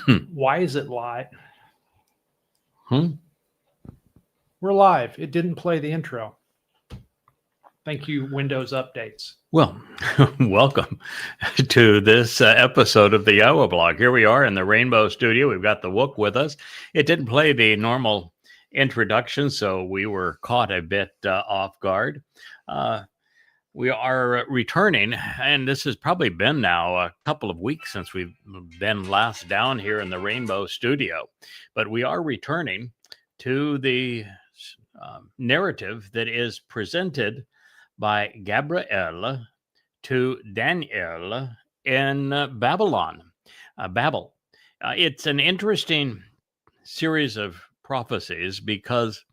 Why is it live? Hmm? We're live. It didn't play the intro. Thank you, Windows Updates. Well, welcome to this episode of the Yahuwah blog. Here we are in the Rainbow Studio. We've got the Wook with us. It didn't play the normal introduction, so we were caught a bit off guard. We are returning, and this has probably been now a couple of weeks since we've been last down here in the Rainbow Studio. But we are returning to the narrative that is presented by Gabriel to Daniel in Babylon, Babel. It's an interesting series of prophecies because,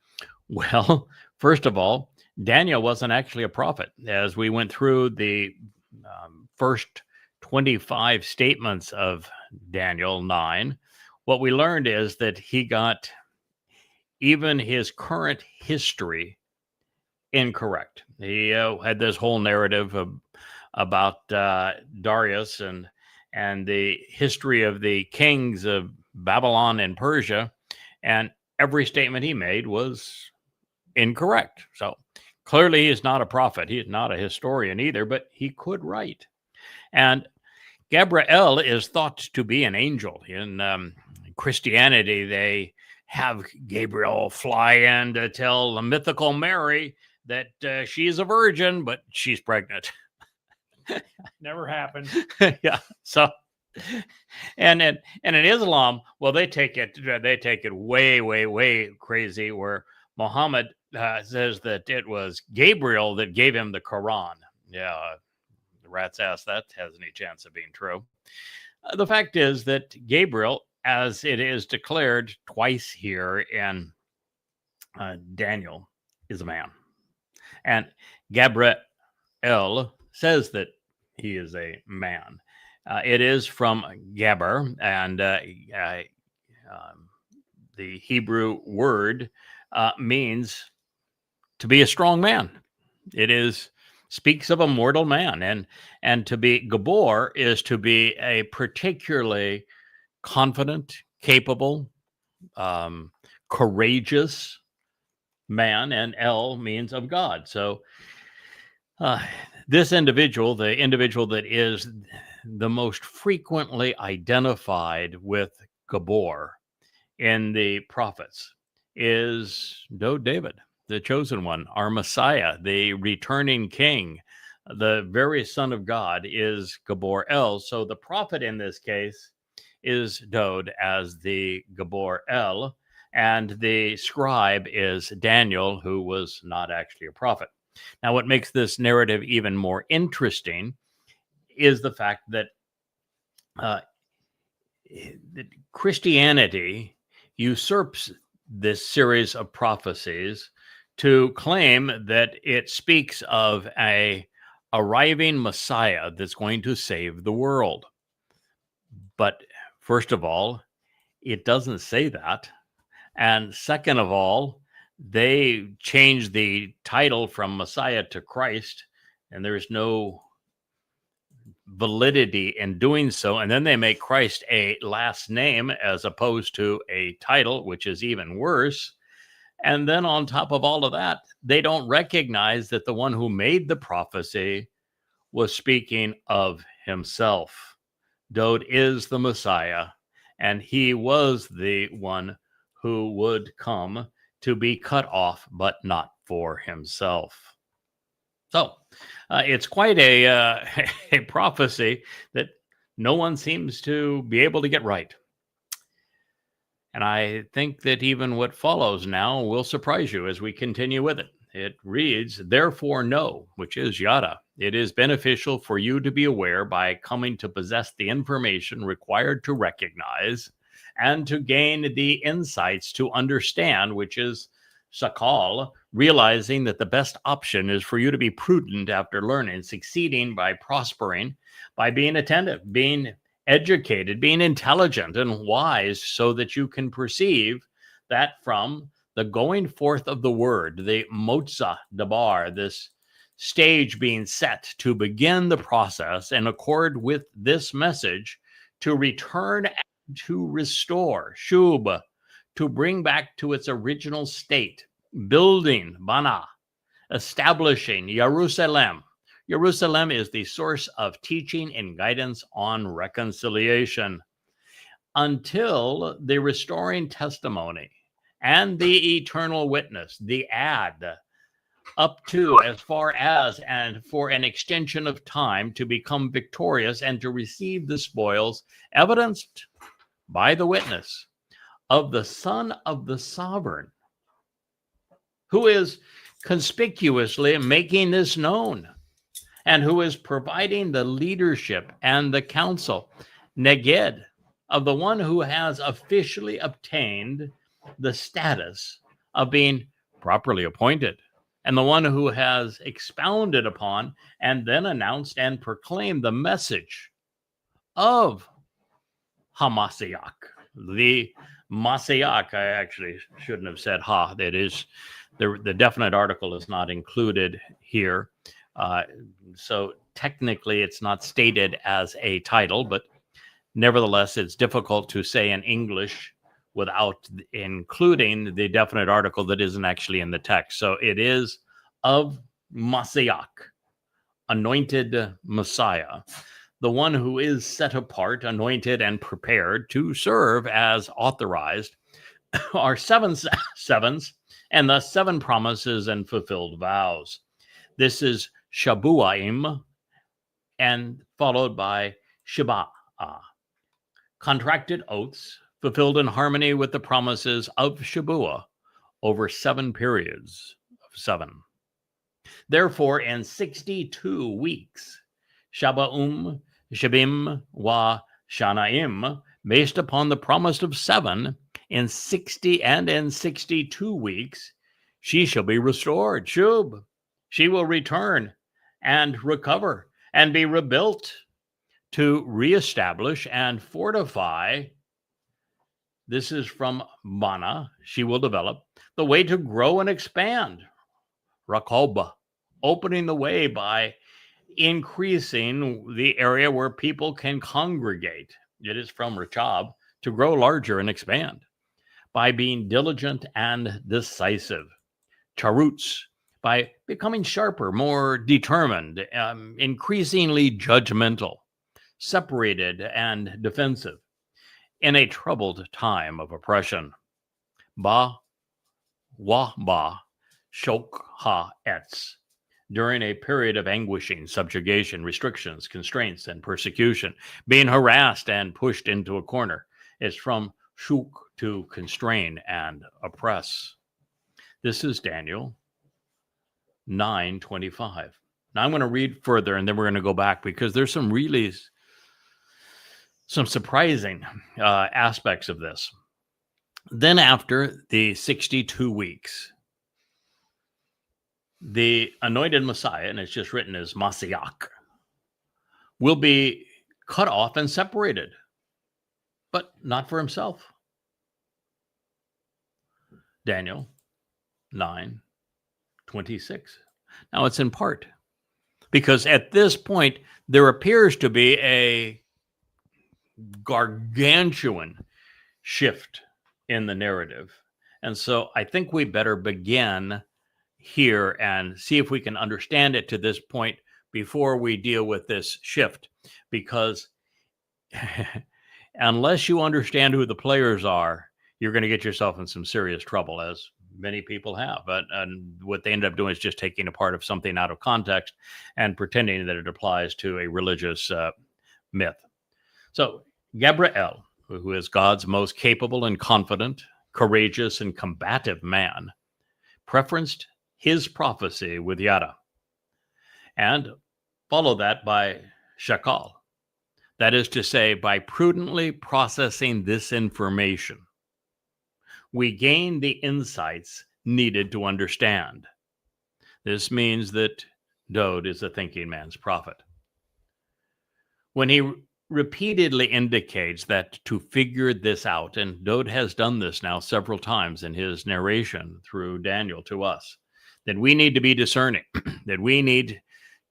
well, first of all, Daniel wasn't actually a prophet. As we went through the first 25 statements of Daniel 9, what we learned is that he got even his current history incorrect. He had this whole narrative about Darius and the history of the kings of Babylon and Persia, and every statement he made was incorrect. So clearly he's not a prophet. He's not a historian either, but he could write. And Gabriel is thought to be an angel. In Christianity, they have Gabriel fly in to tell the mythical Mary that she's a virgin, but she's pregnant. Never happened. Yeah. So, and in Islam, well, they take it way, way, way crazy. Where Muhammad says that it was Gabriel that gave him the Quran. Yeah, the rat's ass that has any chance of being true. The fact is that Gabriel, as it is declared twice here in Daniel, is a man. And Gabriel says that he is a man. It is from Gaber, and the Hebrew word means to be a strong man. It speaks of a mortal man, and to be Gabor is to be a particularly confident, capable, courageous man, and El means of God. So this individual, the individual that is the most frequently identified with Gabor in the prophets, is David, the chosen one, our Messiah, the returning king, the very Son of God is Gabor El. So the prophet in this case is Dowd as the Gabor El, and the scribe is Daniel, who was not actually a prophet. Now, what makes this narrative even more interesting is the fact that Christianity usurps this series of prophecies to claim that it speaks of a arriving Messiah that's going to save the world. But first of all, it doesn't say that. And second of all, they changed the title from Messiah to Christ, and there's no validity in doing so. And then they make Christ a last name as opposed to a title, which is even worse. And then on top of all of that, they don't recognize that the one who made the prophecy was speaking of himself. Dowd is the Messiah, and he was the one who would come to be cut off, but not for himself. So it's quite a prophecy that no one seems to be able to get right. And I think that even what follows now will surprise you as we continue with it. It reads, "Therefore know," which is yada. "It is beneficial for you to be aware by coming to possess the information required to recognize and to gain the insights to understand," which is sakal, realizing that the best option is for you to be prudent after learning, succeeding by prospering, by being attentive, being educated, being intelligent and wise, so that you can perceive that from the going forth of the word, the Matzah dabar, this stage being set to begin the process in accord with this message to return to restore, shub, to bring back to its original state, building, bana, establishing, Yaruwshalaim. Yaruwshalaim is the source of teaching and guidance on reconciliation until the restoring testimony and the eternal witness, the ad, up to as far as and for an extension of time to become victorious and to receive the spoils evidenced by the witness of the Son of the Sovereign, who is conspicuously making this known and who is providing the leadership and the counsel, Neged, of the one who has officially obtained the status of being properly appointed, and the one who has expounded upon and then announced and proclaimed the message of Mashiach. The Mashiach, I actually shouldn't have said ha. That is, the definite article is not included here. So technically it's not stated as a title, but nevertheless, it's difficult to say in English without including the definite article that isn't actually in the text. So it is of Mashiach, anointed Messiah, the one who is set apart, anointed, and prepared to serve as authorized are seven sevens and the seven promises and fulfilled vows. This is Shabuwah, and followed by Shabuwah, contracted oaths fulfilled in harmony with the promises of Shabuwah over 7 periods of 7. Therefore, in 62 weeks, Shabim wa Shanaim, based upon the promise of 7, in 60 and in 62 weeks, she shall be restored. Shub, she will return and recover and be rebuilt to reestablish and fortify. This is from Bana. She will develop the way to grow and expand. Rakoba, opening the way by increasing the area where people can congregate. It is from Rachab, to grow larger and expand by being diligent and decisive. Charutz, by becoming sharper, more determined, increasingly judgmental, separated and defensive in a troubled time of oppression. Ba, shok ha etz, during a period of anguishing subjugation, restrictions, constraints, and persecution, being harassed and pushed into a corner. It's from shuk, to constrain and oppress. This is Daniel 9:25. Now I'm going to read further, and then we're going to go back because there's some surprising aspects of this. Then after the 62 weeks, the anointed Messiah, and it's just written as Mashiach, will be cut off and separated, but not for himself. Daniel 9:26. Now it's in part, because at this point, there appears to be a gargantuan shift in the narrative. And so I think we better begin here and see if we can understand it to this point before we deal with this shift. Because unless you understand who the players are, you're going to get yourself in some serious trouble, as many people have. And what they end up doing is just taking a part of something out of context and pretending that it applies to a religious myth. So Gabriel, who is God's most capable and confident, courageous and combative man, preferenced his prophecy with Yada, and follow that by Shakal. That is to say, by prudently processing this information, we gain the insights needed to understand. This means that Dowd is a thinking man's prophet. When he repeatedly indicates that to figure this out, and Dowd has done this now several times in his narration through Daniel to us, that we need to be discerning, that we need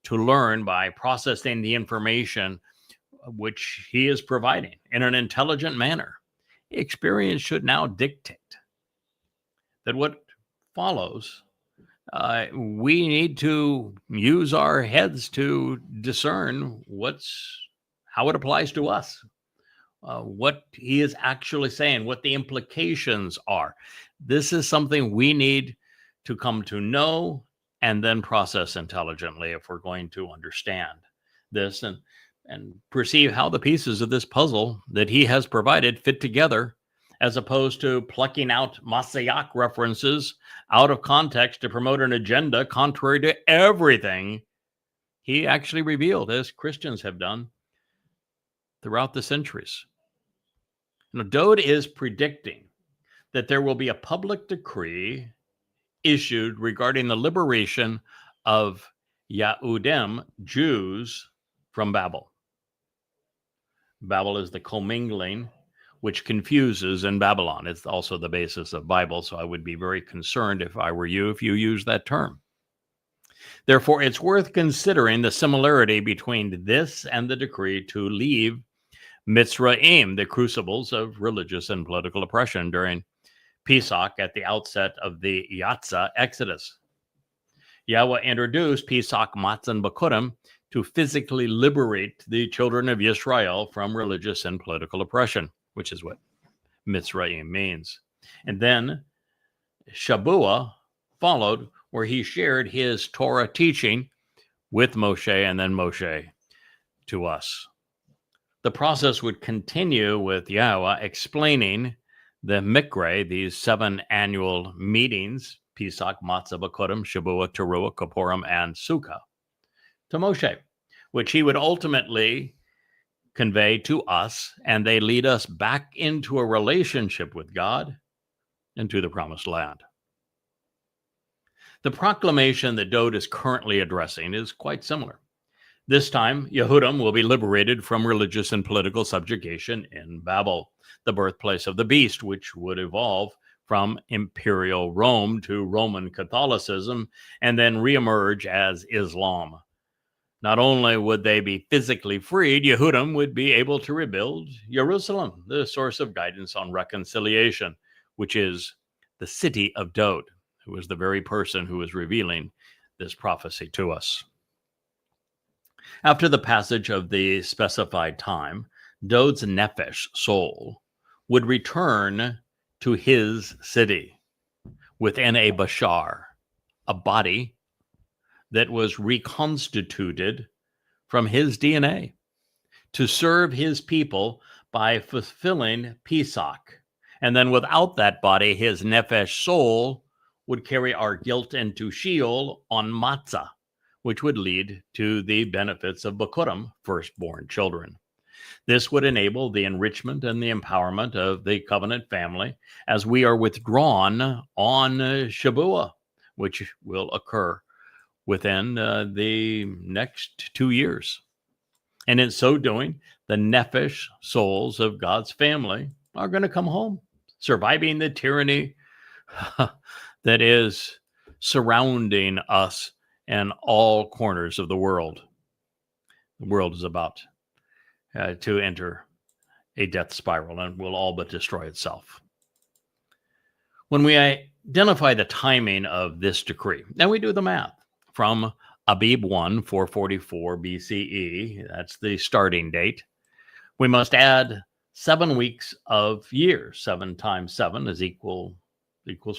to learn by processing the information which he is providing in an intelligent manner, experience should now dictate that what follows, we need to use our heads to discern how it applies to us, what he is actually saying, what the implications are. This is something we need to come to know and then process intelligently if we're going to understand this and perceive how the pieces of this puzzle that he has provided fit together, as opposed to plucking out Mashiach references out of context to promote an agenda contrary to everything he actually revealed, as Christians have done throughout the centuries. Now, Dowd is predicting that there will be a public decree issued regarding the liberation of Yahuwdym, Jews, from Babel. Babel is the commingling, which confuses in Babylon. It's also the basis of Bible, so I would be very concerned if I were you if you use that term. Therefore, it's worth considering the similarity between this and the decree to leave Mitzrayim, the crucibles of religious and political oppression during Pesach at the outset of the Matzah Exodus. Yahweh introduced Pesach, Matzah, and Bikuwrym to physically liberate the children of Yisrael from religious and political oppression, which is what Mitzrayim means. And then Shabuwah followed, where he shared his Torah teaching with Moshe and then Moshe to us. The process would continue with Yahweh explaining the Mikra, these 7 annual meetings, Pesach, Matzah, Bikuwrym, Shabuwah, Teruah, Kipurym, and Sukkah, to Moshe, which he would ultimately convey to us, and they lead us back into a relationship with God and to the promised land. The proclamation that Dowd is currently addressing is quite similar. This time, Yahuwdym will be liberated from religious and political subjugation in Babel, the birthplace of the beast, which would evolve from imperial Rome to Roman Catholicism and then reemerge as Islam. Not only would they be physically freed, Yahuwdym would be able to rebuild Jerusalem, the source of guidance on reconciliation, which is the city of Dowd, who is the very person who is revealing this prophecy to us. After the passage of the specified time, Dowd's nephesh, soul, would return to his city within a bashar, a body that was reconstituted from his DNA to serve his people by fulfilling Pesach. And then without that body, his nephesh soul would carry our guilt into Sheol on Matzah, which would lead to the benefits of Bikuwrym, firstborn children. This would enable the enrichment and the empowerment of the covenant family as we are withdrawn on Shabuwah, which will occur within the next 2 years. And in so doing, the nephesh souls of God's family are going to come home, surviving the tyranny that is surrounding us in all corners of the world. The world is about to enter a death spiral and will all but destroy itself. When we identify the timing of this decree, then we do the math. From Abib 1, 444 BCE, that's the starting date, we must add 7 weeks of years. 7 times 7 is equals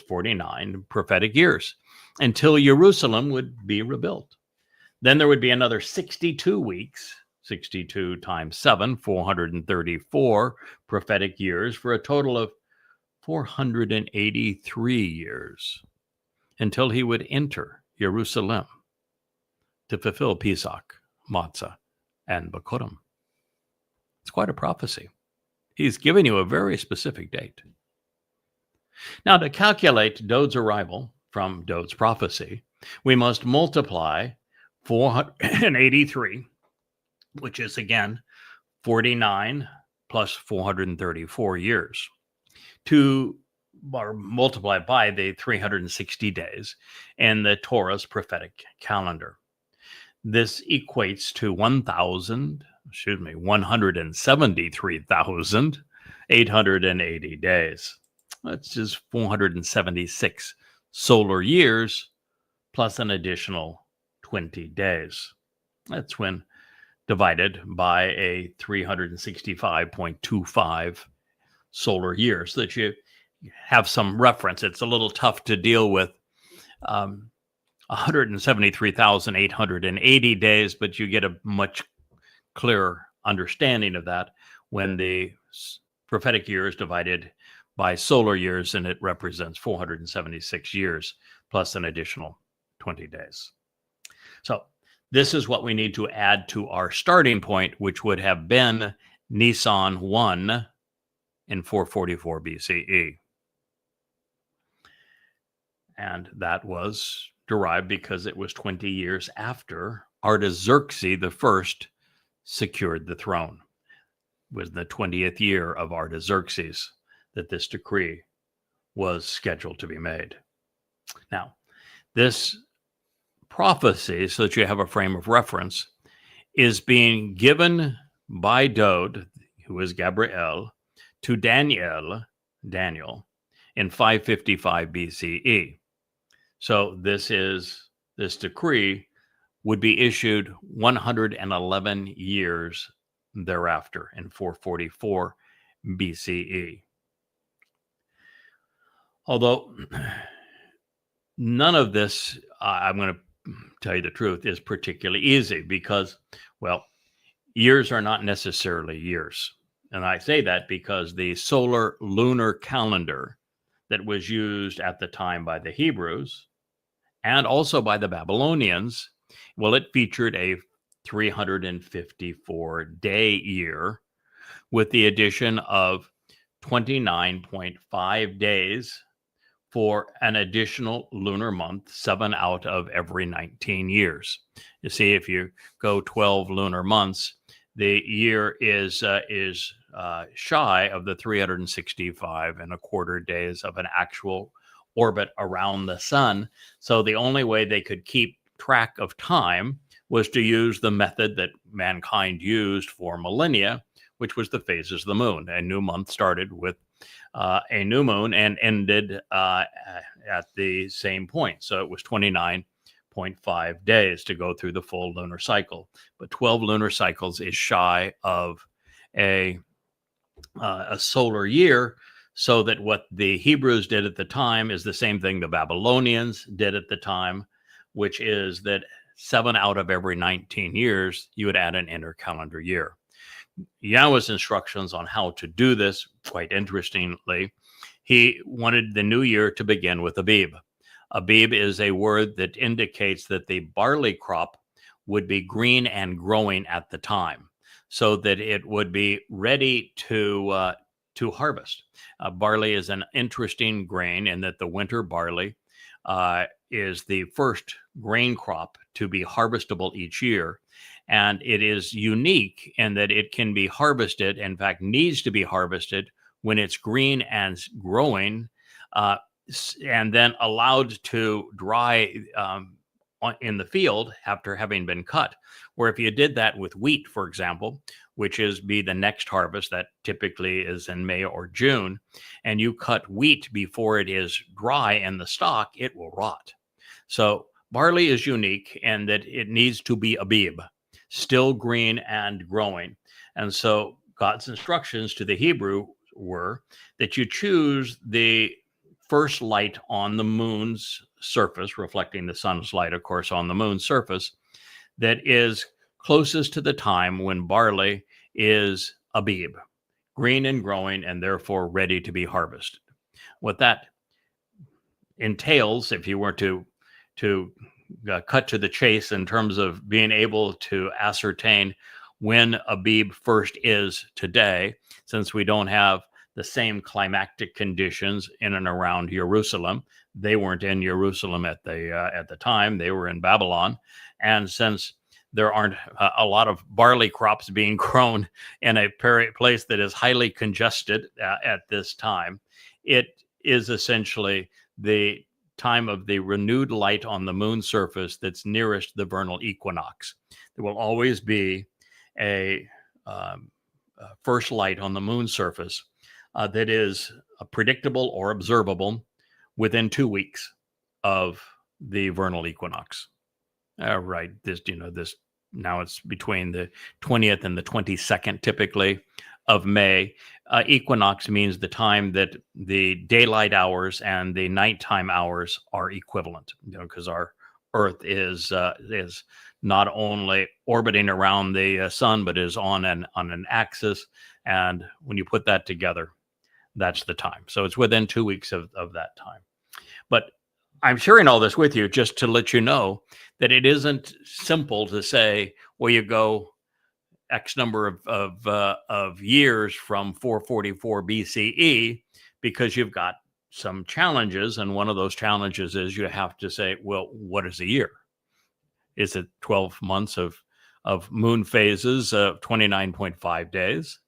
49 prophetic years, until Jerusalem would be rebuilt. Then there would be another 62 weeks, 62 times 7, 434 prophetic years, for a total of 483 years, until he would enter Jerusalem to fulfill Pesach, Matzah, and Bikuwrym. It's quite a prophecy. He's given you a very specific date. Now, to calculate Dowd's arrival from Dowd's prophecy, we must multiply 483, which is again 49 plus 434 years, or multiply by the 360 days in the Torah's prophetic calendar. This equates to 1,000 173,880 days. That's just 476 solar years plus an additional 20 days. That's when divided by a 365.25 solar years, so that you have some reference. It's a little tough to deal with 173,880 days, but you get a much clearer understanding of that when the prophetic year is divided by solar years, and it represents 476 years plus an additional 20 days. So this is what we need to add to our starting point, which would have been Nisan 1 in 444 BCE. And that was derived because it was 20 years after Artaxerxes I secured the throne. It was the 20th year of Artaxerxes that this decree was scheduled to be made. Now, this prophecy, so that you have a frame of reference, is being given by Dowd, who is Gabriel, to Daniel in 555 BCE. So this decree would be issued 111 years thereafter in 444 BCE. Although none of this, I'm going to tell you the truth, is particularly easy because, well, years are not necessarily years. And I say that because the solar lunar calendar that was used at the time by the Hebrews and also by the Babylonians, well, it featured a 354-day year with the addition of 29.5 days for an additional lunar month, 7 out of every 19 years. You see, if you go 12 lunar months, the year is shy of the 365 and a quarter days of an actual orbit around the sun. So the only way they could keep track of time was to use the method that mankind used for millennia, which was the phases of the moon. A new month started with a new moon and ended at the same point. So it was 29.5 days to go through the full lunar cycle. But 12 lunar cycles is shy of a solar year, so that what the Hebrews did at the time is the same thing the Babylonians did at the time, which is that 7 out of every 19 years, you would add an intercalendar year. Yahweh's instructions on how to do this, quite interestingly, he wanted the new year to begin with Abib. Abib is a word that indicates that the barley crop would be green and growing at the time, so that it would be ready to harvest. Barley is an interesting grain in that the winter barley is the first grain crop to be harvestable each year. And it is unique in that it can be harvested, in fact, needs to be harvested when it's green and growing, and then allowed to dry in the field after having been cut. Where if you did that with wheat, for example, which is be the next harvest that typically is in May or June, and you cut wheat before it is dry in the stalk, it will rot. So barley is unique in that it needs to be Abib, still green and growing. And so God's instructions to the Hebrew were that you choose the first light on the moon's surface, reflecting the sun's light, of course, on the moon's surface, that is closest to the time when barley is Abib, green and growing, and therefore ready to be harvested. What that entails, if you were to cut to the chase in terms of being able to ascertain when Abib first is today, since we don't have the same climatic conditions in and around Jerusalem. They weren't in Jerusalem at the time; they were in Babylon, and since there aren't a lot of barley crops being grown in a place that is highly congested at this time, it is essentially the time of the renewed light on the moon's surface that's nearest the vernal equinox. There will always be a first light on the moon's surface that is predictable or observable within 2 weeks of the vernal equinox. Right. This now it's between the 20th and the 22nd, typically, of May. Equinox means the time that the daylight hours and the nighttime hours are equivalent, because our Earth is not only orbiting around the sun, but is on an axis. And when you put that together, that's the time. So it's within 2 weeks of that time. But I'm sharing all this with you just to let you know that it isn't simple to say, well, you go X number of years from 444 BCE, because you've got some challenges. And one of those challenges is you have to say, well, what is a year? Is it 12 months of moon phases of 29.5 days?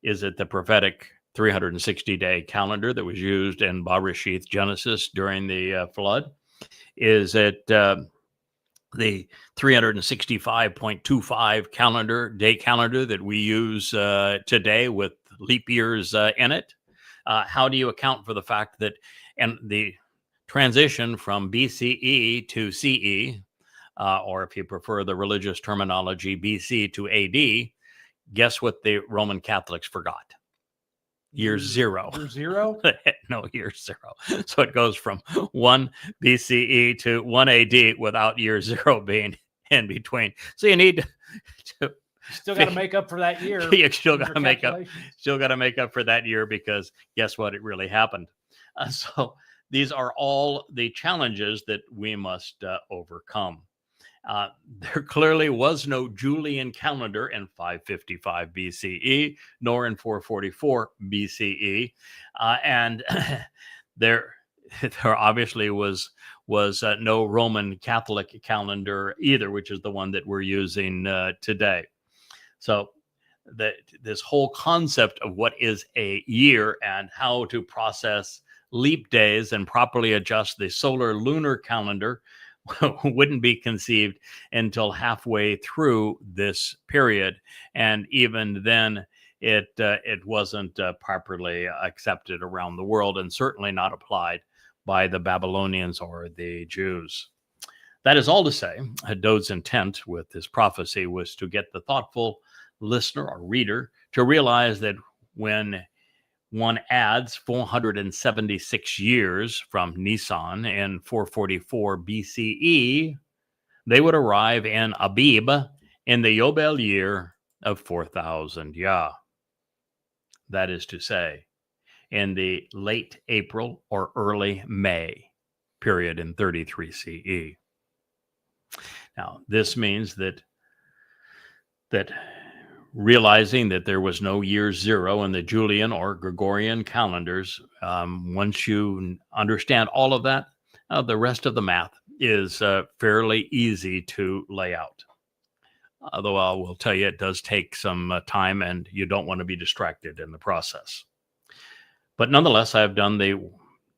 Is it the prophetic 360-day calendar that was used in Bereshith, Genesis, during the flood? Is it the 365.25 day calendar that we use today with leap years in it? How do you account for the fact that, and the transition from BCE to CE, or if you prefer the religious terminology, BC to AD, guess what the Roman Catholics forgot? Year zero. Year zero? No, year zero. So it goes from 1 BCE to 1 AD without year zero being in between. So you need to still got to make up for that year. You still got to make up for that year, because guess what? It really happened. So these are all the challenges that we must overcome. There clearly was no Julian calendar in 555 BCE, nor in 444 BCE, and there obviously was no Roman Catholic calendar either, which is the one that we're using today. So this whole concept of what is a year and how to process leap days and properly adjust the solar lunar calendar wouldn't be conceived until halfway through this period, and even then it wasn't properly accepted around the world, and certainly not applied by the Babylonians or the Jews. That is all to say, Dowd's intent with this prophecy was to get the thoughtful listener or reader to realize that when one adds 476 years from Nisan in 444 BCE, they would arrive in Abib in the Yobel year of 4,000 Yah. That is to say, in the late April or early May period in 33 CE. Now, this means that realizing that there was no year zero in the Julian or Gregorian calendars, once you understand all of that, the rest of the math is fairly easy to lay out. Although I will tell you, it does take some time, and you don't want to be distracted in the process. But nonetheless, I have done the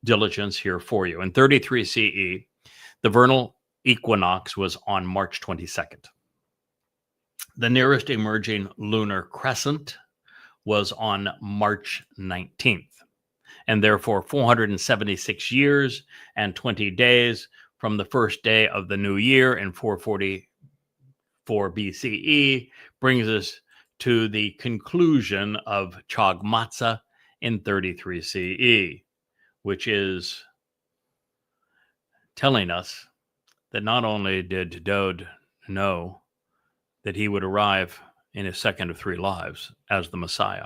diligence here for you. In 33 CE, the vernal equinox was on March 22nd. The nearest emerging lunar crescent was on March 19th, and therefore 476 years and 20 days from the first day of the new year in 444 BCE brings us to the conclusion of Chag Matzah in 33 CE, which is telling us that not only did Dowd know that he would arrive in his second of 3 lives as the Messiah,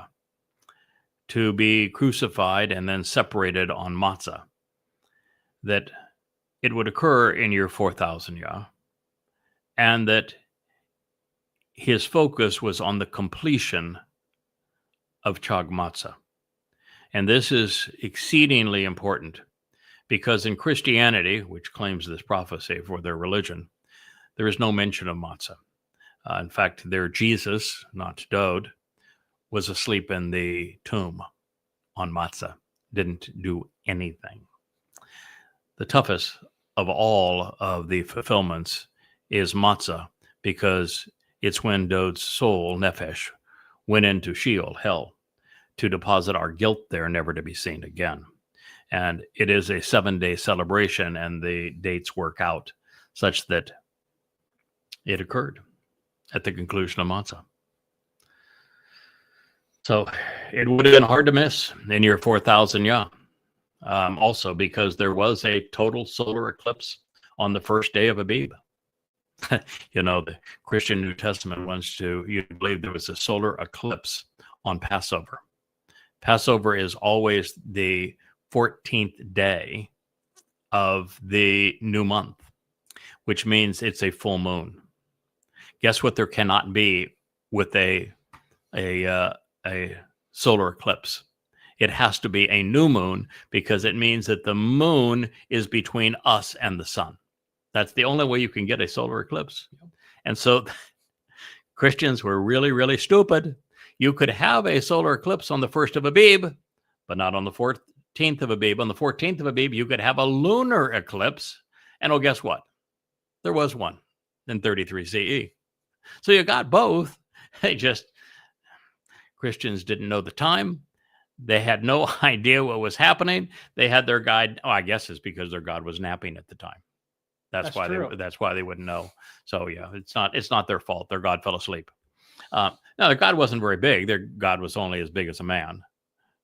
to be crucified and then separated on Matzah, that it would occur in year 4,000 Yah, and that his focus was on the completion of Chag Matzah. And this is exceedingly important, because in Christianity, which claims this prophecy for their religion, there is no mention of Matzah. In fact, their Jesus, not Dowd, was asleep in the tomb on Matzah, didn't do anything. The toughest of all of the fulfillments is Matzah, because it's when Dowd's soul, Nefesh, went into Sheol, hell, to deposit our guilt there, never to be seen again. And it is a 7-day celebration, and the dates work out such that it occurred at the conclusion of Matzah. So it would have been hard to miss in year 4000 Yah. Also because there was a total solar eclipse on the first day of Abib. The Christian New Testament wants you believe there was a solar eclipse on Passover. Passover is always the 14th day of the new month, which means it's a full moon. Guess what there cannot be with a solar eclipse? It has to be a new moon, because it means that the moon is between us and the sun. That's the only way you can get a solar eclipse. And so Christians were really, really stupid. You could have a solar eclipse on the 1st of Abib, but not on the 14th of Abib. On the 14th of Abib, you could have a lunar eclipse. And guess what? There was one in 33 CE. So you got both. Christians didn't know the time. They had no idea what was happening. They had their guide. I guess it's because their God was napping at the time. That's why they wouldn't know. So yeah, it's not their fault. Their God fell asleep. Now their God wasn't very big. Their God was only as big as a man.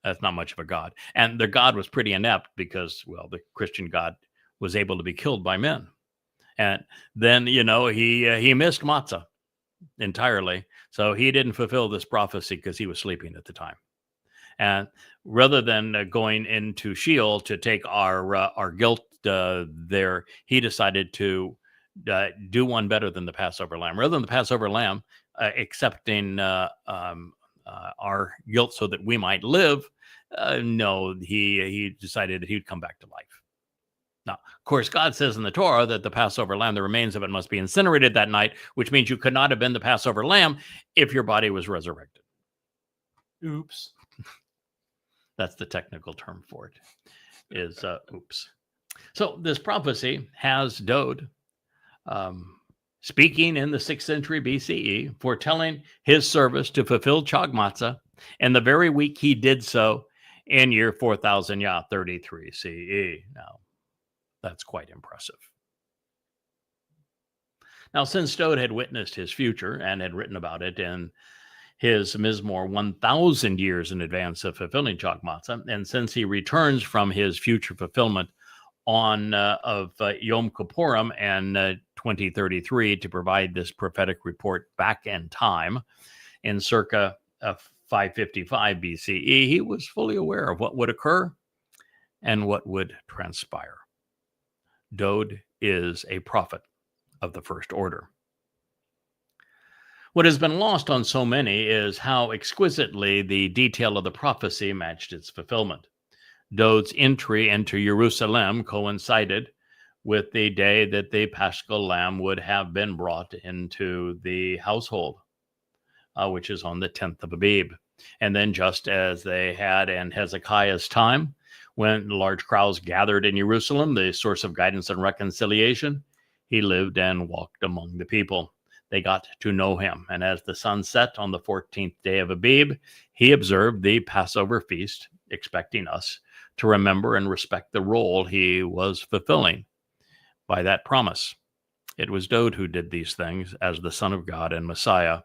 That's not much of a God. And their God was pretty inept because, the Christian God was able to be killed by men. And then, he missed Matzah entirely. So he didn't fulfill this prophecy because he was sleeping at the time. And rather than going into Sheol to take our guilt there, he decided to do one better than the Passover lamb. Rather than the Passover lamb accepting our guilt so that we might live, no, he decided that he'd come back to life. Now, of course, God says in the Torah that the Passover lamb, the remains of it must be incinerated that night, which means you could not have been the Passover lamb if your body was resurrected. Oops. That's the technical term for it, is oops. So this prophecy has Dowd speaking in the 6th century BCE, foretelling his service to fulfill Chag Matzah, and the very week he did so in year 4000 Yah, 33 CE. Now, that's quite impressive. Now, since Dowd had witnessed his future and had written about it in his Mizmor 1,000 years in advance of fulfilling Chag Matzah, and since he returns from his future fulfillment of Yom Kipurym and 2033 to provide this prophetic report back in time in circa 555 BCE, he was fully aware of what would occur and what would transpire. Dowd is a prophet of the first order. What has been lost on so many is how exquisitely the detail of the prophecy matched its fulfillment. Dowd's entry into Yaruwshalaim coincided with the day that the Paschal lamb would have been brought into the household, which is on the 10th of Abib. And then, just as they had in Hezekiah's time, when large crowds gathered in Jerusalem, the source of guidance and reconciliation, he lived and walked among the people. They got to know him. And as the sun set on the 14th day of Abib, he observed the Passover feast, expecting us to remember and respect the role he was fulfilling by that promise. It was Dowd who did these things as the Son of God and Messiah,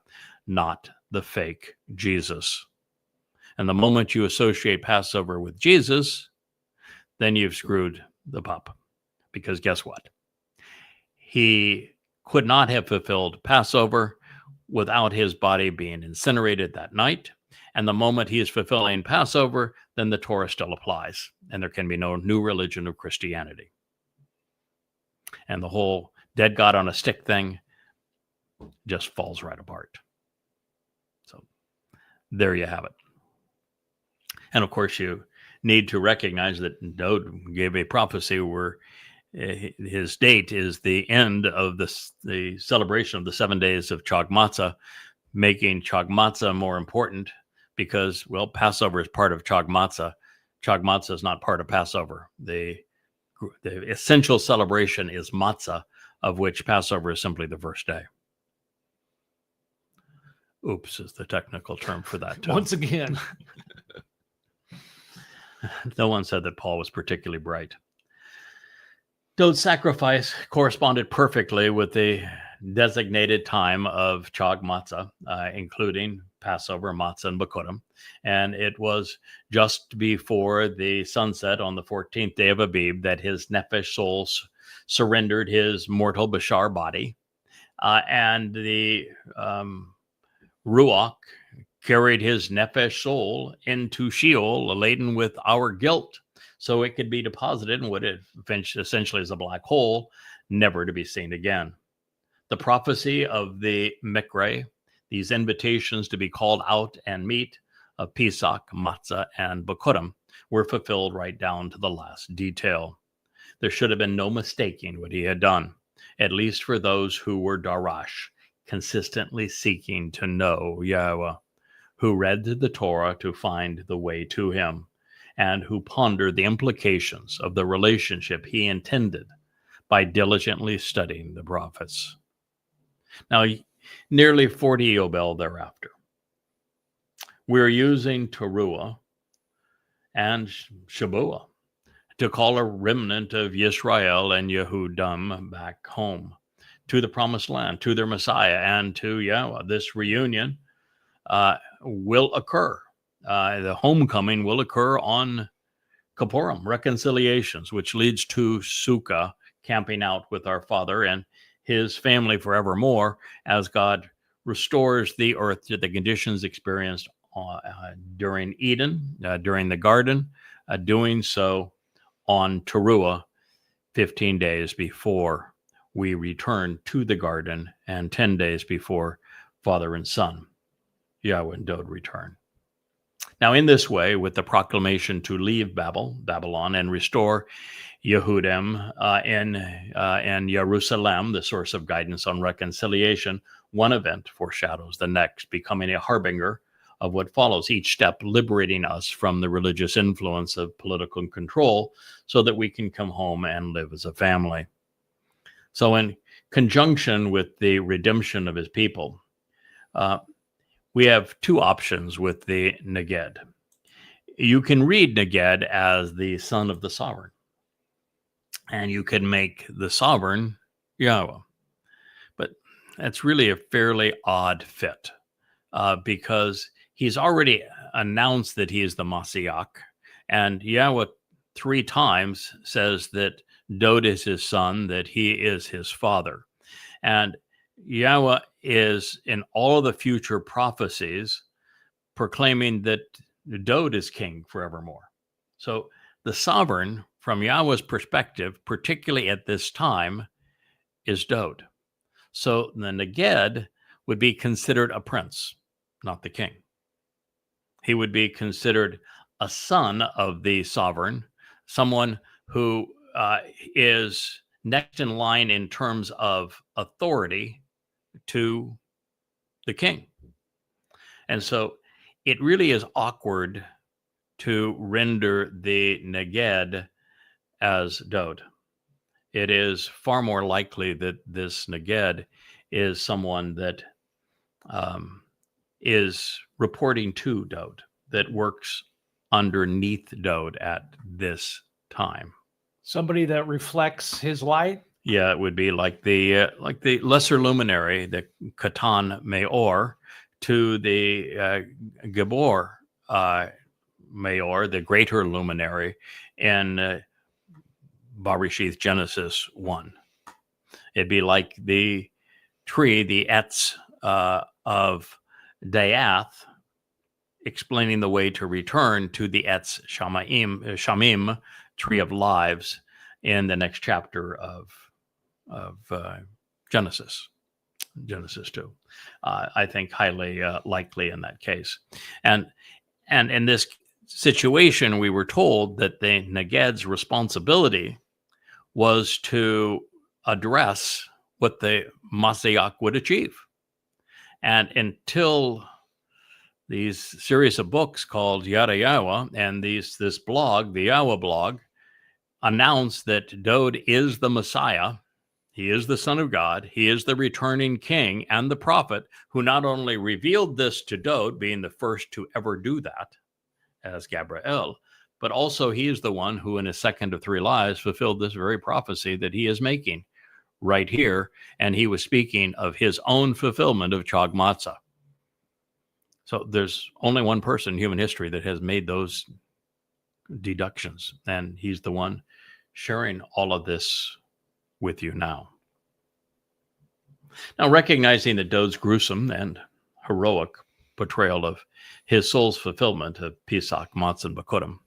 not the fake Jesus. And the moment you associate Passover with Jesus, then you've screwed the pup. Because guess what? He could not have fulfilled Passover without his body being incinerated that night. And the moment he is fulfilling Passover, then the Torah still applies. And there can be no new religion of Christianity. And the whole dead God on a stick thing just falls right apart. So there you have it. And of course, you need to recognize that Dowd gave a prophecy where his date is the end of the celebration of the 7 days of Chag Matzah, making Chag Matzah more important because, well, Passover is part of Chag Matzah. Chag Matzah is not part of Passover. The essential celebration is Matzah, of which Passover is simply the first day. Oops is the technical term for that too. Once again. No one said that Paul was particularly bright. Dowd's sacrifice corresponded perfectly with the designated time of Chag Matzah, including Passover, Matzah, and Bikuwrym. And it was just before the sunset on the 14th day of Abib that his nephesh soul surrendered his mortal Bashar body. And the Ruach carried his nephesh soul into Sheol, laden with our guilt, so it could be deposited in what it essentially is a black hole, never to be seen again. The prophecy of the Mikre, these invitations to be called out and meet of Pesach, Matzah, and Bikuwrym, were fulfilled right down to the last detail. There should have been no mistaking what he had done, at least for those who were Darash, consistently seeking to know Yahuwah, who read the Torah to find the way to him, and who pondered the implications of the relationship he intended by diligently studying the prophets. Now, nearly 40 Yobel thereafter, we're using Teruah and Shabuwah to call a remnant of Yisrael and Yahuwdym back home to the promised land, to their Messiah, and to Yahuwah. This reunion will occur. The homecoming will occur on Kipurym, reconciliations, which leads to Sukkah, camping out with our Father and his family forevermore, as God restores the earth to the conditions experienced during Eden, during the garden, doing so on Teruah 15 days before we return to the garden and 10 days before Father and Son, Yahweh and Dowd, return. Now, in this way, with the proclamation to leave Babylon, and restore Yahuwdym and Yaruwshalaim, the source of guidance on reconciliation, one event foreshadows the next, becoming a harbinger of what follows, each step liberating us from the religious influence of political control so that we can come home and live as a family. So in conjunction with the redemption of his people, we have two options with the Neged. You can read Neged as the son of the sovereign, and you can make the sovereign Yahweh. But that's really a fairly odd fit because he's already announced that he is the Mashiach, and Yahweh 3 times says that Dowd is his son, that he is his father. And Yahweh is in all of the future prophecies proclaiming that Dowd is king forevermore. So the sovereign, from Yahweh's perspective, particularly at this time, is Dowd. So the Neged would be considered a prince, not the king. He would be considered a son of the sovereign, someone who is next in line in terms of authority to the king. And so it really is awkward to render the Neged as Dowd. It is far more likely that this Neged is someone that is reporting to Dowd, that works underneath Dowd at this time. Somebody that reflects his light. Yeah, it would be like the lesser luminary, the Katan Maor, to the Gabor Maor, the greater luminary, in Bereshith Genesis 1. It'd be like the tree, the Etz of Dayath, explaining the way to return to the Etz Shamim, tree of lives, in the next chapter of Genesis 2. I think highly likely in that case. And in this situation, we were told that the Neged's responsibility was to address what the Mashiach would achieve. And until these series of books called Yada Yahweh and this blog, the Yahweh blog, announced that Dowd is the Messiah He is the Son of God. He is the returning king and the prophet who not only revealed this to Dowd, being the first to ever do that as Gabriel, but also he is the one who in his second of three lives fulfilled this very prophecy that he is making right here. And he was speaking of his own fulfillment of Chag Matzah. So there's only one person in human history that has made those deductions, and he's the one sharing all of this with you now. Now, recognizing that Dowd's gruesome and heroic portrayal of his soul's fulfillment of Pesach, Matzah, and Bikuwrym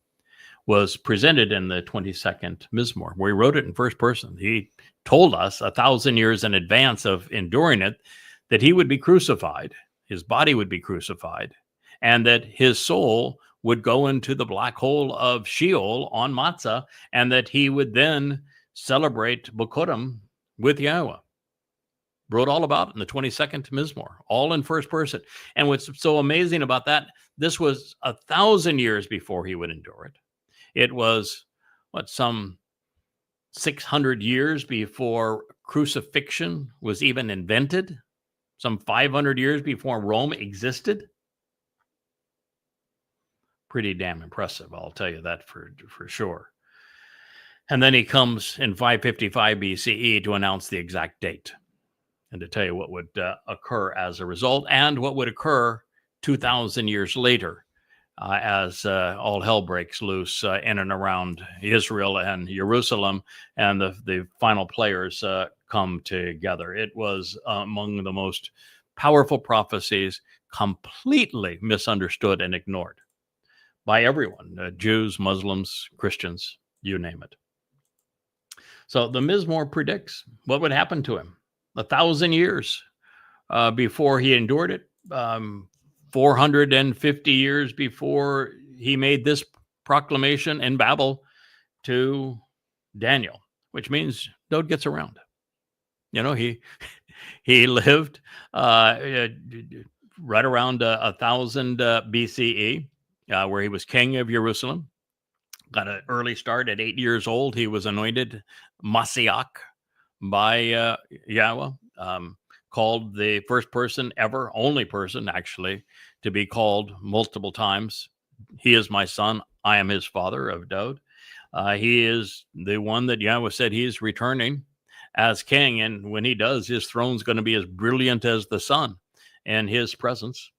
was presented in the 22nd Mizmor, where he wrote it in first person. He told us 1,000 years in advance of enduring it that he would be crucified, his body would be crucified, and that his soul would go into the black hole of Sheol on Matzah, and that he would then celebrate Bikuwrym with Yahuwah. Wrote all about it in the 22nd Mizmor, all in first person. And what's so amazing about that, this was 1,000 years before he would endure it. It was, some 600 years before crucifixion was even invented, some 500 years before Rome existed. Pretty damn impressive, I'll tell you that for sure. And then he comes in 555 BCE to announce the exact date and to tell you what would occur as a result and what would occur 2,000 years later as all hell breaks loose in and around Israel and Jerusalem, and the final players come together. It was among the most powerful prophecies, completely misunderstood and ignored by everyone, Jews, Muslims, Christians, you name it. So the Mizmor predicts what would happen to him 1,000 years before he endured it, 450 years before he made this proclamation in Babel to Daniel, which means Dowd gets around. You know, he lived right around 1000 BCE, where he was king of Jerusalem. Got an early start at 8 years old. He was anointed Mashiach by Yahuwah, called the first person ever, only person actually, to be called multiple times. He is my son. I am his father, of Dowd. He is the one that Yahuwah said he is returning as king. And when he does, his throne's going to be as brilliant as the sun in his presence.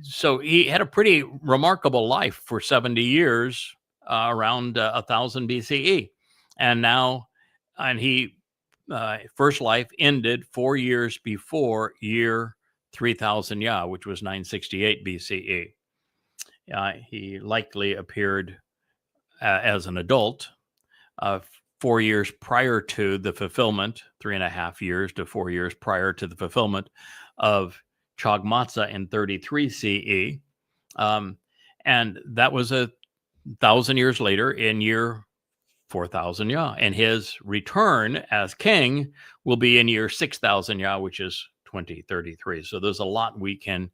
So he had a pretty remarkable life for 70 years, around 1000 BCE. And he first life ended 4 years before year 3000 Yah, which was 968 BCE. He likely appeared as an adult 4 years prior to the fulfillment, 3.5 years to 4 years prior to the fulfillment of Chag Matzah in 33 CE. And that was 1,000 years later in year 4,000 Yah. And his return as king will be in year 6,000 Yah, which is 2033. So there's a lot we can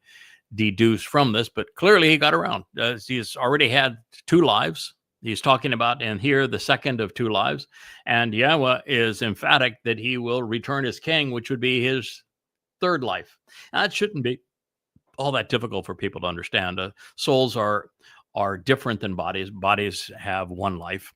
deduce from this, but clearly he got around. He's already had 2 lives. He's talking about in here the second of 2 lives. And Yahuwah is emphatic that he will return as king, which would be his 3rd life. Now, that shouldn't be all that difficult for people to understand. Souls are different than bodies. Bodies have 1 life.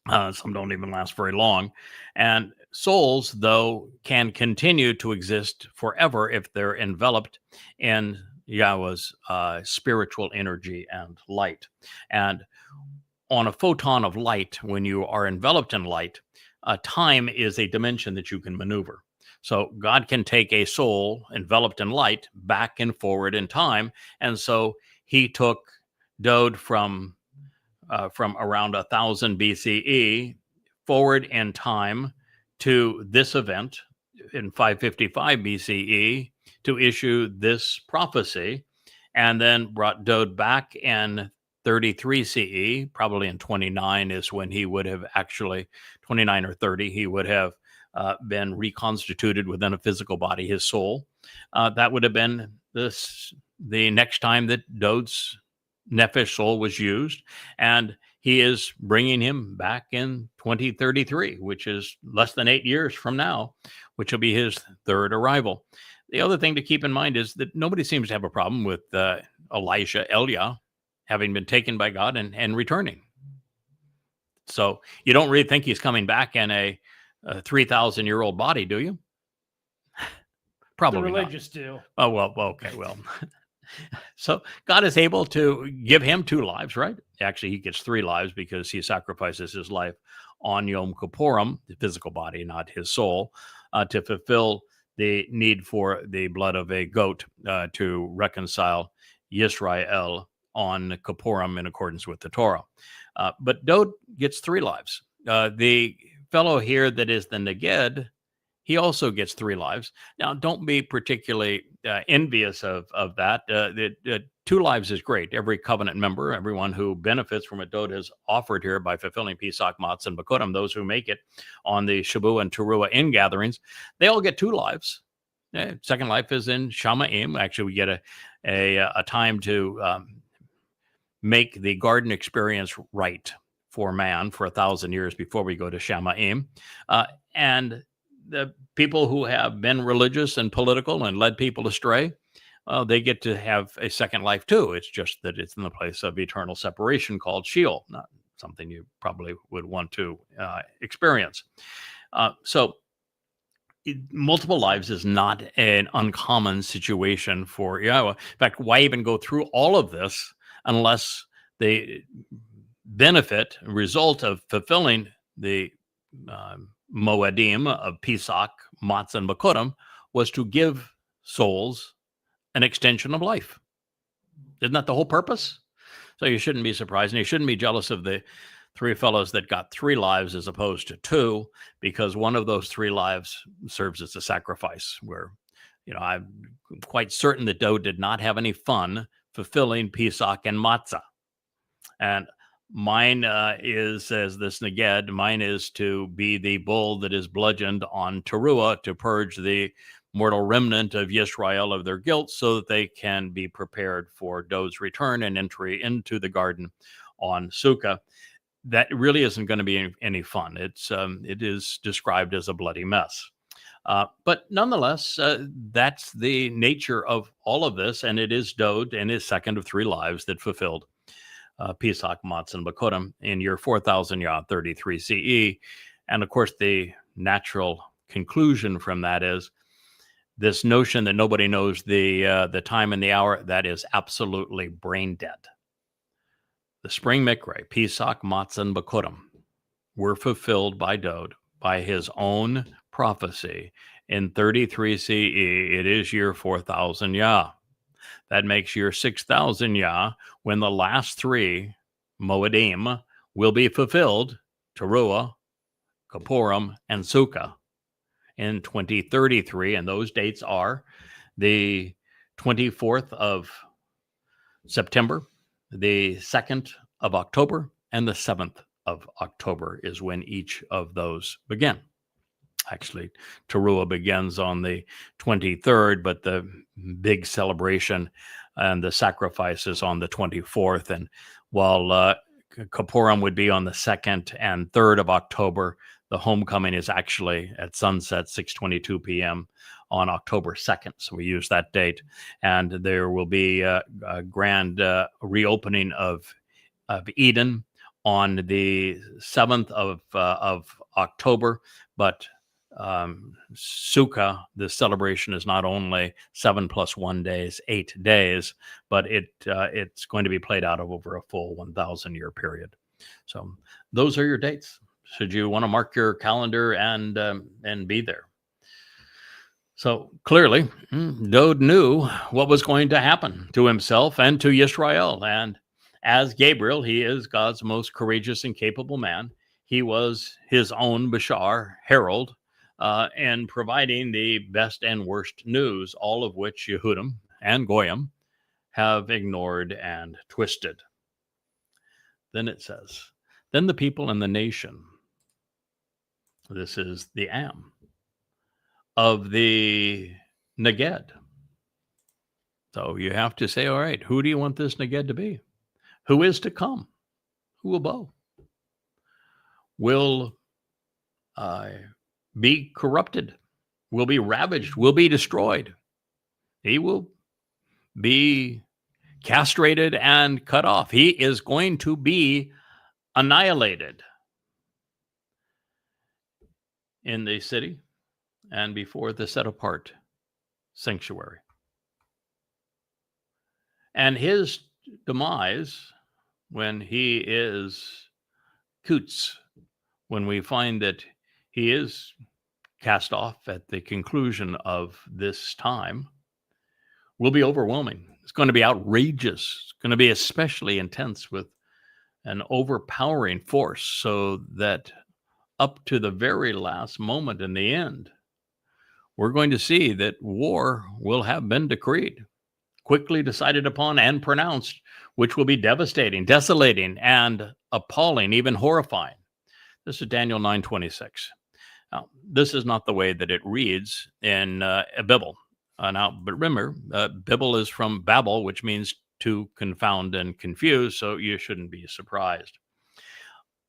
Some don't even last very long. And souls, though, can continue to exist forever if they're enveloped in Yahuwah's spiritual energy and light. And on a photon of light, when you are enveloped in light, time is a dimension that you can maneuver. So God can take a soul enveloped in light back and forward in time. And so he took Dowd from around 1000 BCE forward in time to this event in 555 BCE to issue this prophecy, and then brought Dowd back in 33 CE, probably in 29 is when he would have actually, 29 or 30, he would have been reconstituted within a physical body, his soul. That would have been the next time that Dowd's Nephesh soul was used, and he is bringing him back in 2033, which is less than 8 years from now, which will be his third arrival. The other thing to keep in mind is that nobody seems to have a problem with Elijah having been taken by God and returning. So you don't really think he's coming back in a 3,000-year-old body, do you? Probably The not. religious do. Oh, well, okay, well. So God is able to give him 2 lives, right? Actually, he gets 3 lives because he sacrifices his life on Yom Kipurym, the physical body, not his soul, to fulfill the need for the blood of a goat to reconcile Yisrael on Kipurym in accordance with the Torah. But Dowd gets 3 lives. The fellow here that is the Neged, he also gets 3 lives. Now, don't be particularly envious of that. 2 lives is great. Every covenant member, everyone who benefits from what Dowd has offered here by fulfilling Pesach, Matzah, and Bikuwrym, those who make it on the Shabuwah and Teruah ingatherings, they all get 2 lives. Second life is in Shamaim. Actually, we get a time to make the garden experience right for man for 1,000 years before we go to Shamaim. And the people who have been religious and political and led people astray, they get to have a second life too. It's just that it's in the place of eternal separation called Sheol, not something you probably would want to experience. So multiple lives is not an uncommon situation for Yahweh. In fact, why even go through all of this unless the benefit, result of fulfilling the Moedim of Pesach, Matzah, and Bikuwrym was to give souls an extension of life. Isn't that the whole purpose? So you shouldn't be surprised, and you shouldn't be jealous of the 3 fellows that got 3 lives as opposed to 2, because one of those 3 lives serves as a sacrifice where, I'm quite certain that Dowd did not have any fun fulfilling Pesach and Matzah. And mine is, as this Neged, mine is to be the bull that is bludgeoned on Teruah to purge the mortal remnant of Yisrael of their guilt so that they can be prepared for Dowd's return and entry into the garden on Sukkah. That really isn't going to be any fun. It is described as a bloody mess. But nonetheless, that's the nature of all of this, and it is Dowd and his second of 3 lives that fulfilled Pesach, Matzah, and Bikuwrym in year 4000 33 CE. And of course, the natural conclusion from that is this notion that nobody knows the time and the hour. That is absolutely brain dead. The spring Mikre, Pesach, Matzah, and Bikuwrym were fulfilled by Dowd by his own prophecy in 33 CE. It is year 4000 Yah. That makes year 6000 Yah when the last 3 Moedim will be fulfilled, Teruah, Kipurym, and Sukkah in 2033. And those dates are the 24th of September, the 2nd of October, and the 7th of October is when each of those begin. Actually, Teruah begins on the 23rd, but the big celebration and the sacrifice is on the 24th. And while Kipurym would be on the 2nd and 3rd of October, the homecoming is actually at sunset, 6:22 p.m. on October 2nd. So we use that date. And there will be a grand reopening of Eden on the 7th of October. But Sukkah, the celebration is not only 7 + 1 days, 8 days, but it's going to be played out over a full 1,000-year period. So those are your dates. Should you want to mark your calendar and be there. So clearly, Dowd knew what was going to happen to himself and to Yisrael. And as Gabriel, he is God's most courageous and capable man. He was his own Bashar, herald, and providing the best and worst news, all of which Yahuwdym and Goyim have ignored and twisted. Then it says, then the people and the nation, this is the Am, of the Neged. So you have to say, all right, who do you want this Neged to be? Who is to come? Who will bow? will be corrupted, will be ravaged, will be destroyed. He will be castrated and cut off. He is going to be annihilated in the city and before the set apart sanctuary. And his demise, when he is Kutz, when we find that he is cast off at the conclusion of this time, will be overwhelming. It's going to be outrageous. It's going to be especially intense with an overpowering force, so that up to the very last moment in the end, we're going to see that war will have been decreed, quickly decided upon and pronounced, which will be devastating, desolating, and appalling, even horrifying. This is Daniel 9:26. Now, this is not the way that it reads in Babel. But remember, Babel is from Babel, which means to confound and confuse, so you shouldn't be surprised.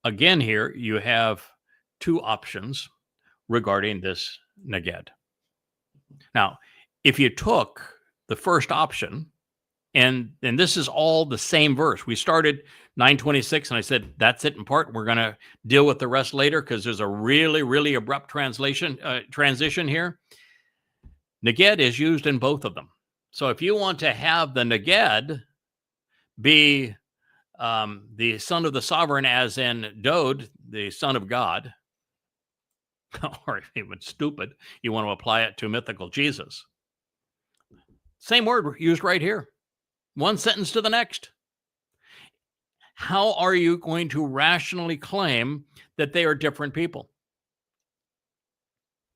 Again, here you have two options regarding this Neged. Now, if you took the first option, and this is all the same verse. We started 9:26, and I said, that's it in part. We're going to deal with the rest later because there's a really, really abrupt transition here. Neged is used in both of them. So if you want to have the Neged be the son of the sovereign, as in Dowd, the son of God, or even stupid, you want to apply it to mythical Jesus. Same word used right here. One sentence to the next. How are you going to rationally claim that they are different people?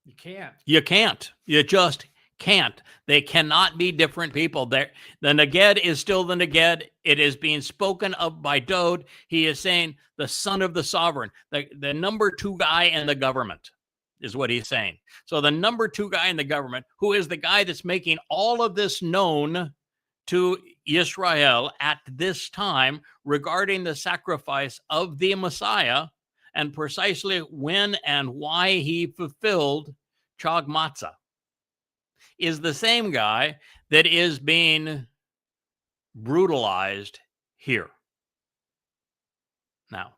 You can't. You can't. You just can't. They cannot be different people. The Neged is still the Neged. It is being spoken of by Dowd. He is saying the son of the sovereign, the number two guy in the government is what he's saying. So the number two guy in the government, who is the guy that's making all of this known to Yisrael at this time regarding the sacrifice of the Messiah and precisely when and why he fulfilled Chag Matzah, is the same guy that is being brutalized here. Now,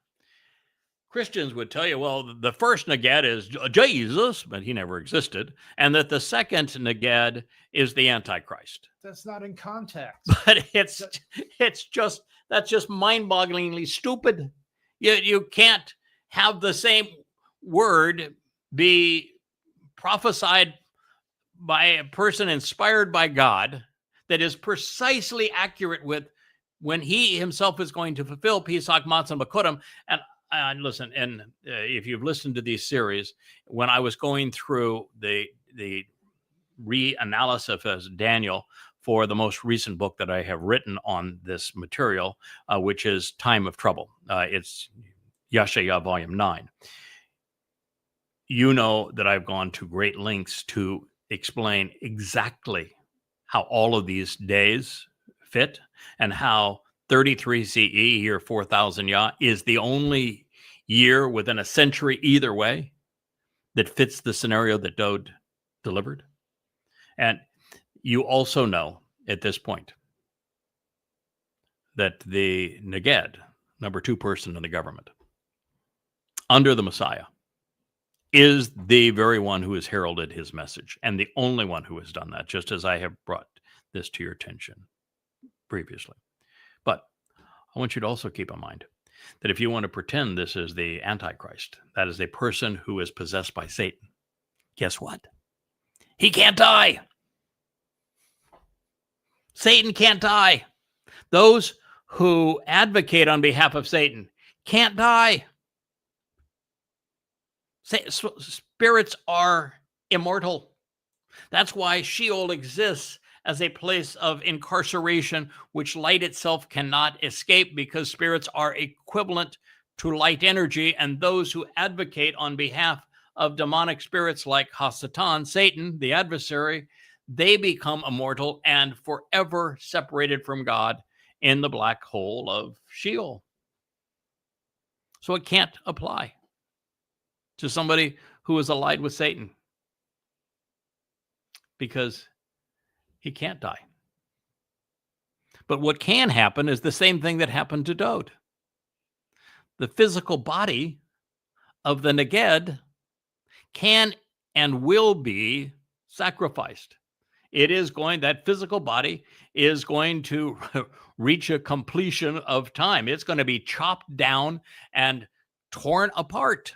Christians would tell you, well, the first Neged is Jesus, but he never existed, and that the second Neged is the Antichrist. That's not in context. But that's just mind-bogglingly stupid. You can't have the same word be prophesied by a person inspired by God that is precisely accurate with when he himself is going to fulfill Pesach, Matzah, and Bikuwrym. And listen, and if you've listened to these series, when I was going through the reanalysis of Daniel for the most recent book that I have written on this material, which is Time of Trouble. It's Yeshaya Volume 9. You know that I've gone to great lengths to explain exactly how all of these days fit and how 33 CE, year 4000 Yah, is the only year within a century either way that fits the scenario that Dowd delivered. And you also know at this point that the Neged, number two person in the government, under the Messiah, is the very one who has heralded his message and the only one who has done that, just as I have brought this to your attention previously. But I want you to also keep in mind that if you want to pretend this is the Antichrist, that is a person who is possessed by Satan, guess what? He can't die. Satan can't die. Those who advocate on behalf of Satan can't die. Spirits are immortal. That's why Sheol exists as a place of incarceration, which light itself cannot escape, because spirits are equivalent to light energy, and those who advocate on behalf of demonic spirits like Hasatan, Satan, the adversary, they become immortal and forever separated from God in the black hole of Sheol. So it can't apply. to somebody who is allied with Satan, because he can't die. But what can happen is the same thing that happened to Dowd. The physical body of the Neged can and will be sacrificed. That physical body is going to reach a completion of time. It's going to be chopped down and torn apart,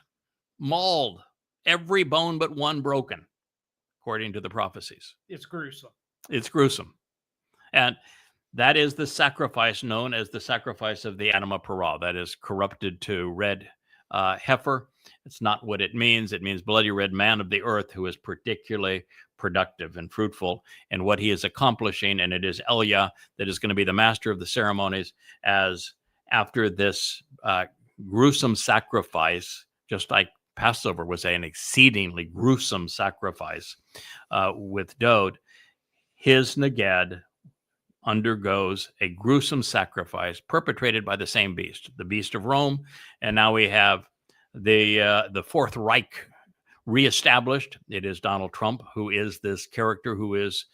mauled, every bone but one broken, according to the prophecies. It's gruesome. It's gruesome. And that is the sacrifice known as the sacrifice of the Adam of Perah. That is corrupted to red heifer. It's not what it means. It means bloody red man of the earth who is particularly productive and fruitful in what he is accomplishing. And it is Elia that is going to be the master of the ceremonies, as after this gruesome sacrifice, just like Passover was an exceedingly gruesome sacrifice with Dowd, his Neged undergoes a gruesome sacrifice perpetrated by the same beast, the beast of Rome. And now we have the Fourth Reich reestablished. It is Donald Trump who is this character who is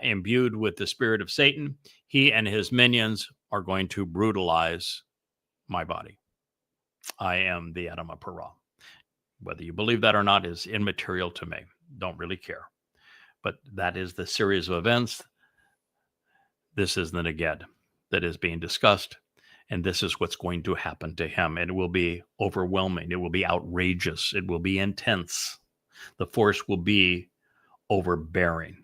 imbued with the spirit of Satan. He and his minions are going to brutalize my body. I am the Adam of Perah. Whether you believe that or not is immaterial to me. Don't really care. But that is the series of events. This is the Neged that is being discussed. And this is what's going to happen to him. And it will be overwhelming. It will be outrageous. It will be intense. The force will be overbearing.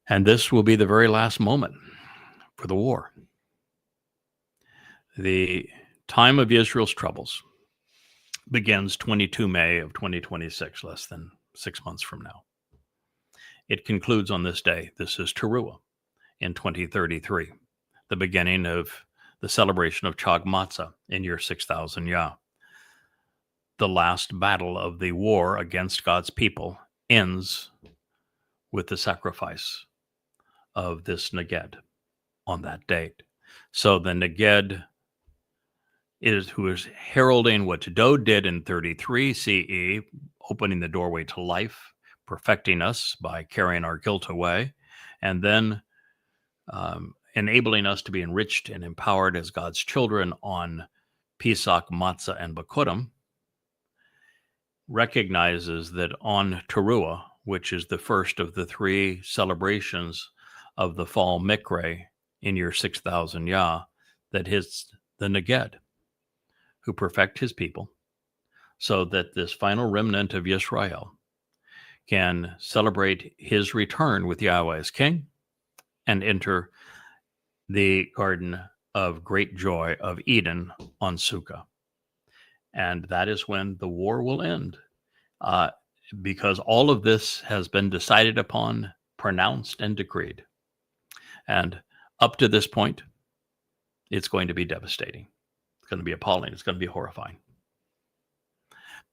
And this will be the very last moment for the war. The time of Israel's troubles begins 22 May of 2026, less than 6 months from now. It concludes on this day. This is Teruah in 2033, the beginning of the celebration of Chag Matzah in year 6000 Yah. The last battle of the war against God's people ends with the sacrifice of this Neged on that date. So the Neged who is heralding what Dowd did in 33 CE, opening the doorway to life, perfecting us by carrying our guilt away, and then enabling us to be enriched and empowered as God's children on Pesach, Matzah, and Bikuwrym, recognizes that on Teruah, which is the first of the three celebrations of the fall Mikre in year 6000 Yah, that his the Neged who perfect his people, so that this final remnant of Yisrael can celebrate his return with Yahweh as king and enter the garden of great joy of Eden on Sukkah. And that is when the war will end, because all of this has been decided upon, pronounced, and decreed. And up to this point, it's going to be devastating. It's going to be appalling. It's going to be horrifying.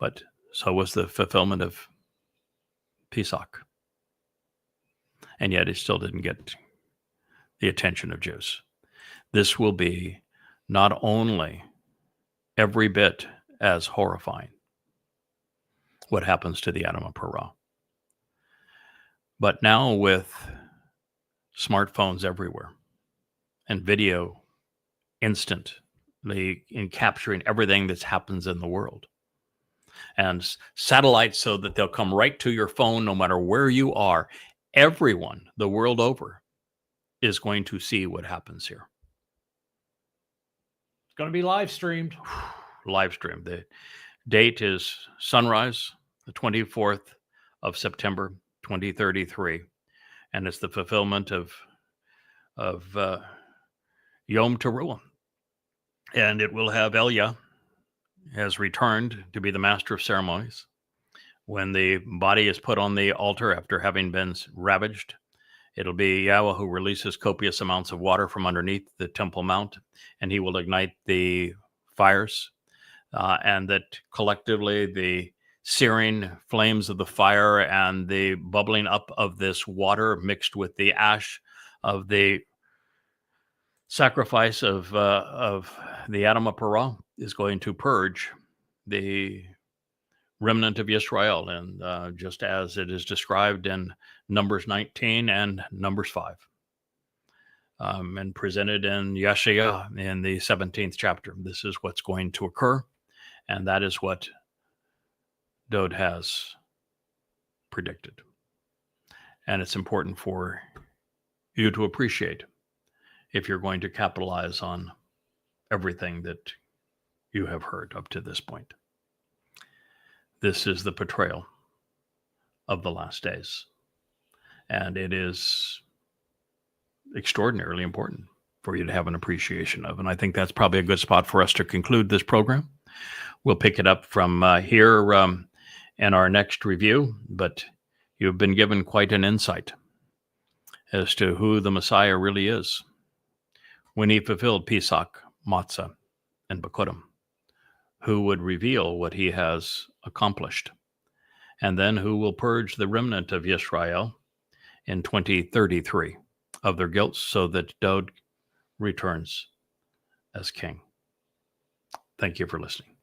But so was the fulfillment of Pesach. And yet it still didn't get the attention of Jews. This will be not only every bit as horrifying, what happens to the Adam of Perah, but now with smartphones everywhere and video instantly in capturing everything that happens in the world, and satellites so that they'll come right to your phone no matter where you are. Everyone the world over is going to see what happens here. It's going to be live streamed. Live stream. The date is sunrise, the 24th of September, 2033. And it's the fulfillment of Yom Teruah. And it will have Elia has returned to be the master of ceremonies. When the body is put on the altar after having been ravaged, it'll be Yahweh who releases copious amounts of water from underneath the Temple Mount, and he will ignite the fires, and that collectively the searing flames of the fire and the bubbling up of this water mixed with the ash of the sacrifice of the Adam of Perah is going to purge the remnant of Yisrael, and just as it is described in Numbers 19 and Numbers 5, and presented in Yeshaya in the 17th chapter. This is what's going to occur, and that is what Dowd has predicted. And it's important for you to appreciate if you're going to capitalize on everything that you have heard up to this point. This is the portrayal of the last days, and it is extraordinarily important for you to have an appreciation of. And I think that's probably a good spot for us to conclude this program. We'll pick it up from here in our next review, but you've been given quite an insight as to who the Messiah really is when he fulfilled Pesach, Matzah, and Bikuwrym, who would reveal what he has accomplished, and then who will purge the remnant of Yisrael in 2033 of their guilt so that Dowd returns as king. Thank you for listening.